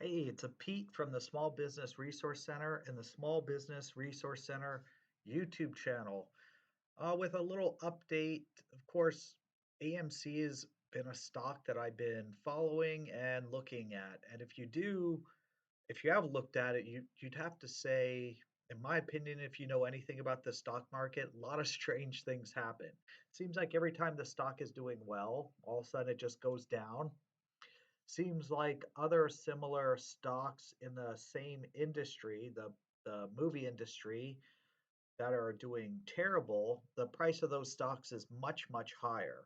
Hey, it's a Pete from the Small Business Resource Center and the Small Business Resource Center YouTube channel with a little update. Of course, AMC has been a stock that I've been following and looking at. And if you have looked at it, you'd have to say, in my opinion, if you know anything about the stock market, a lot of strange things happen. Seems like every time the stock is doing well, all of a sudden it just goes down. Seems like other similar stocks in the same industry, the movie industry, that are doing terrible, the price of those stocks is much, much higher.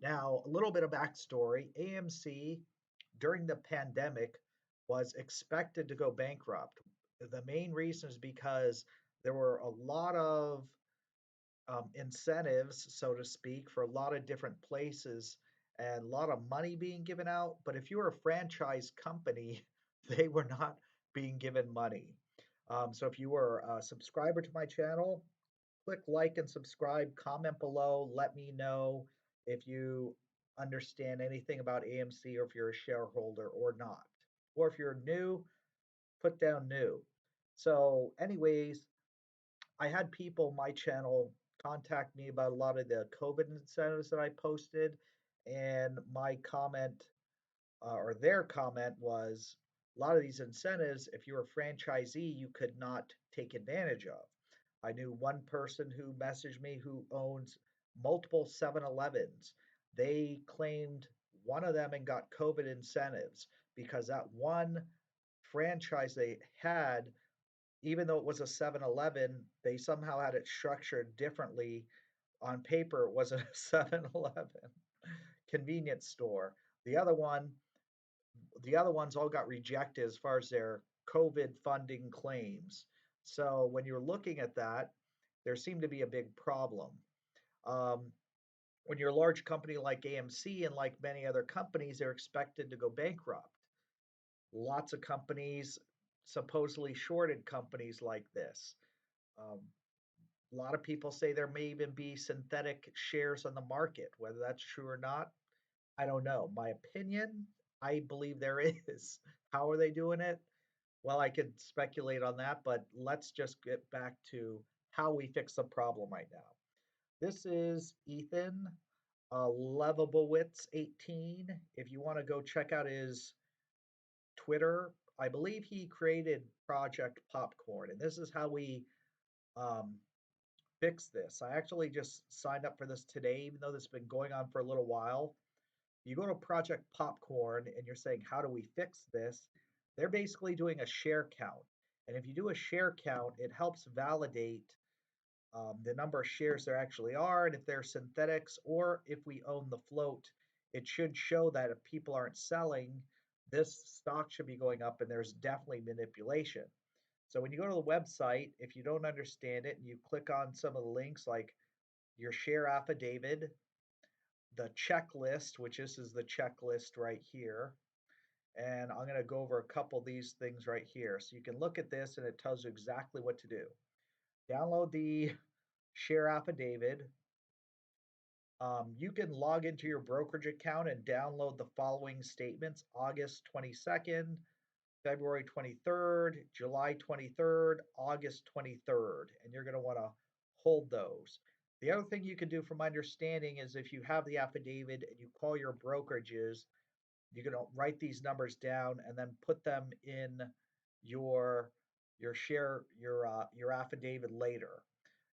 Now, a little bit of backstory. AMC during the pandemic was expected to go bankrupt. The main reason is because there were a lot of incentives, so to speak, for a lot of different places and a lot of money being given out. But if you were a franchise company, they were not being given money. So if you were a subscriber to my channel, click like and subscribe, comment below, let me know if you understand anything about AMC or if you're a shareholder or not. Or if you're new, put down new. So, anyways, I had people on my channel contact me about a lot of the COVID incentives that I posted, and my comment or their comment was a lot of these incentives, if you're a franchisee, you could not take advantage of. I knew one person who messaged me who owns multiple 7-Elevens. They claimed one of them and got COVID incentives because that one franchise they had, even though it was a 7-Eleven, they somehow had it structured differently. On paper, it was a 7-Eleven convenience store. The other one, the other ones all got rejected as far as their COVID funding claims. So when you're looking at that, there seemed to be a big problem. Um, when you're a large company like AMC and like many other companies, they're expected to go bankrupt. Lots of companies supposedly shorted companies like this. Um, a lot of people say there may even be synthetic shares on the market. Whether that's true or not, I don't know. My opinion, I believe there is. How are they doing it? Well, I could speculate on that, but let's just get back to how we fix the problem right now. This is Ethan Levibowitz 18. If you want to go check out his Twitter, I believe he created Project Popcorn, and this is how we um, fix this. I actually just signed up for this today, even though this has been going on for a little while. You go to Project Popcorn and you're saying, how do we fix this? They're basically doing a share count. And if you do a share count, it helps validate the number of shares there actually are. And if they're synthetics or if we own the float, it should show that if people aren't selling, this stock should be going up and there's definitely manipulation. So when you go to the website, if you don't understand it and you click on some of the links like your share affidavit, the checklist, which this is the checklist right here. And I'm going to go over a couple of these things right here. So you can look at this and it tells you exactly what to do. Download the share affidavit. You can log into your brokerage account and download the following statements: August 22nd, February 23rd, July 23rd, August 23rd, and you're going to want to hold those. The other thing you can do from my understanding is if you have the affidavit and you call your brokerages, you can write these numbers down and then put them in your your affidavit later.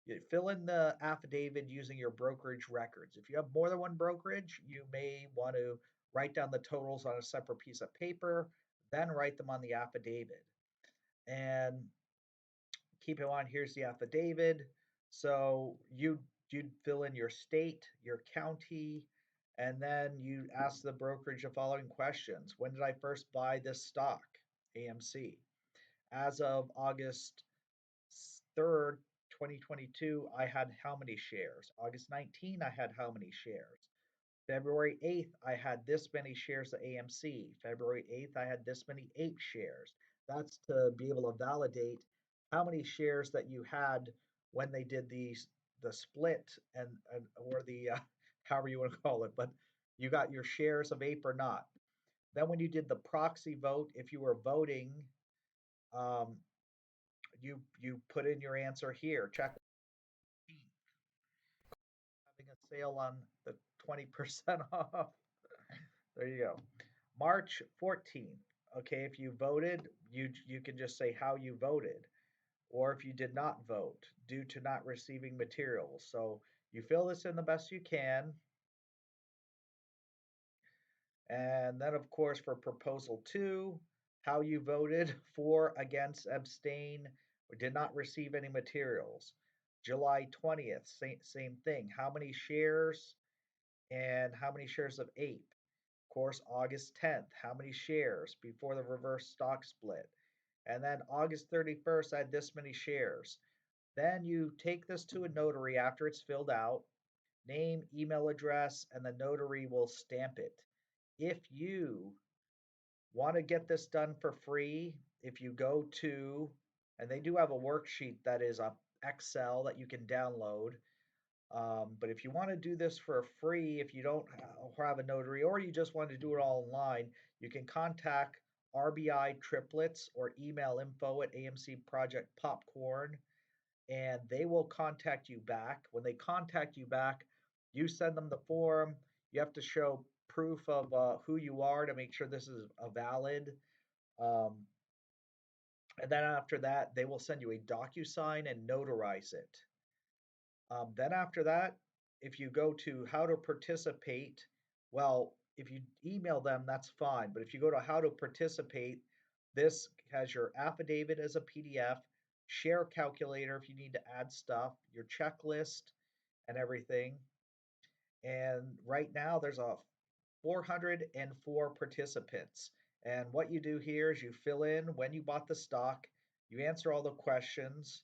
You fill in the affidavit using your brokerage records. If you have more than one brokerage, you may want to write down the totals on a separate piece of paper, then write them on the affidavit. And keep in mind, here's the affidavit. So you'd fill in your state, your county, and then you ask the brokerage the following questions. When did I first buy this stock? AMC. As of August 3rd, 2022, I had how many shares? August 19, I had how many shares? February 8th, I had this many shares of AMC. February 8th, I had this many 8 shares. That's to be able to validate how many shares that you had when they did the split and or the however you want to call it, but you got your shares of ape or not. Then when you did the proxy vote, if you were voting, um, you put in your answer here. Check having a sale on the 20% off. There you go. March 14th. Okay, if you voted, you can just say how you voted, or if you did not vote due to not receiving materials. So you fill this in the best you can. And then, of course, for proposal two, how you voted for, against, abstain, or did not receive any materials. July 20th, same thing. How many shares and how many shares of APE? Of course, August 10th, how many shares before the reverse stock split? And then August 31st, I had this many shares. Then you take this to a notary after it's filled out, name, email address, and the notary will stamp it. If you want to get this done for free, if you go to, and they do have a worksheet that is a Excel that you can download. But if you want to do this for free, if you don't have a notary or you just want to do it all online, you can contact RBI Triplets or email info at AMC Project Popcorn, and they will contact you back. When they contact you back, you send them the form. You have to show proof of who you are to make sure this is a valid. Um, and then after that, they will send you a DocuSign and notarize it. Then after that, if you go to how to participate, well, if you email them, that's fine. But if you go to how to participate, this has your affidavit as a PDF, share calculator if you need to add stuff, your checklist and everything. And right now there's a 404 participants. And what you do here is you fill in when you bought the stock, you answer all the questions,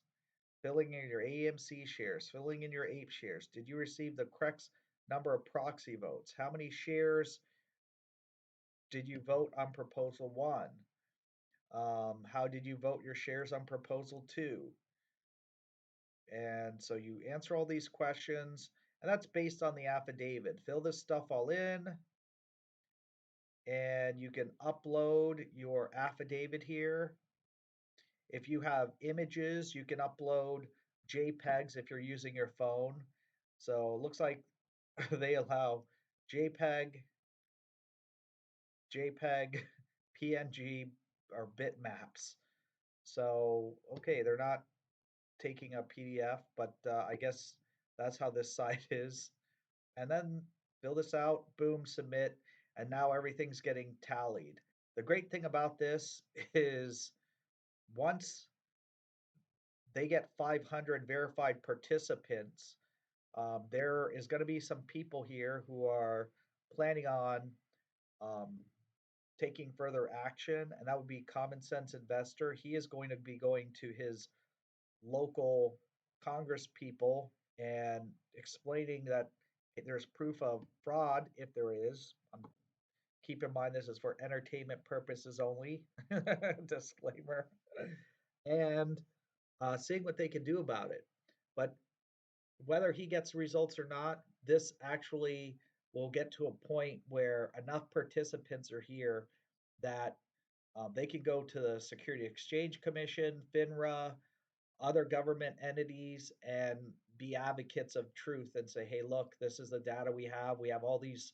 filling in your AMC shares, filling in your APE shares. Did you receive the correct number of proxy votes? How many shares did you vote on proposal one? How did you vote your shares on proposal two? And so you answer all these questions, and that's based on the affidavit. Fill this stuff all in, and you can upload your affidavit here. If you have images, you can upload JPEGs if you're using your phone. So it looks like they allow JPEG, JPEG, PNG, or bitmaps. So, okay, they're not taking a PDF, but I guess that's how this site is. And then fill this out, boom, submit, and now everything's getting tallied. The great thing about this is once they get 500 verified participants, there is going to be some people here who are planning on um, taking further action, and that would be Common Sense Investor. He is going to be going to his local Congress people and explaining that there's proof of fraud if there is. Keep in mind this is for entertainment purposes only. Disclaimer. And seeing what they can do about it. But whether he gets results or not, this actually will get to a point where enough participants are here that they can go to the Security Exchange Commission, FINRA, other government entities, and be advocates of truth and say, hey, look, this is the data we have. We have all these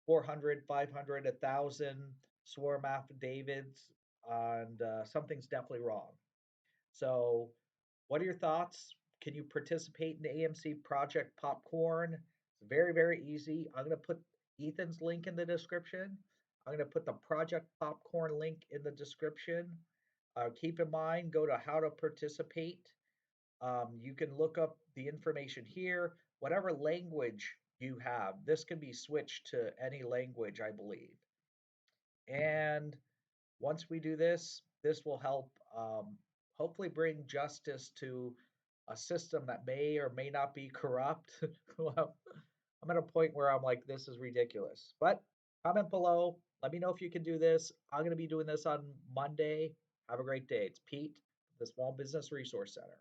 400, 500, 1,000 sworn affidavits, and something's definitely wrong. So, what are your thoughts? Can you participate in the AMC Project Popcorn? It's very, very easy. I'm going to put Ethan's link in the description. I'm going to put the Project Popcorn link in the description. Keep in mind, go to how to participate. You can look up the information here, whatever language you have. This can be switched to any language, I believe. And once we do this, this will help hopefully bring justice to a system that may or may not be corrupt. Well, I'm at a point where I'm like, this is ridiculous. But comment below. Let me know if you can do this. I'm going to be doing this on Monday. Have a great day. It's Pete, the Small Business Resource Center.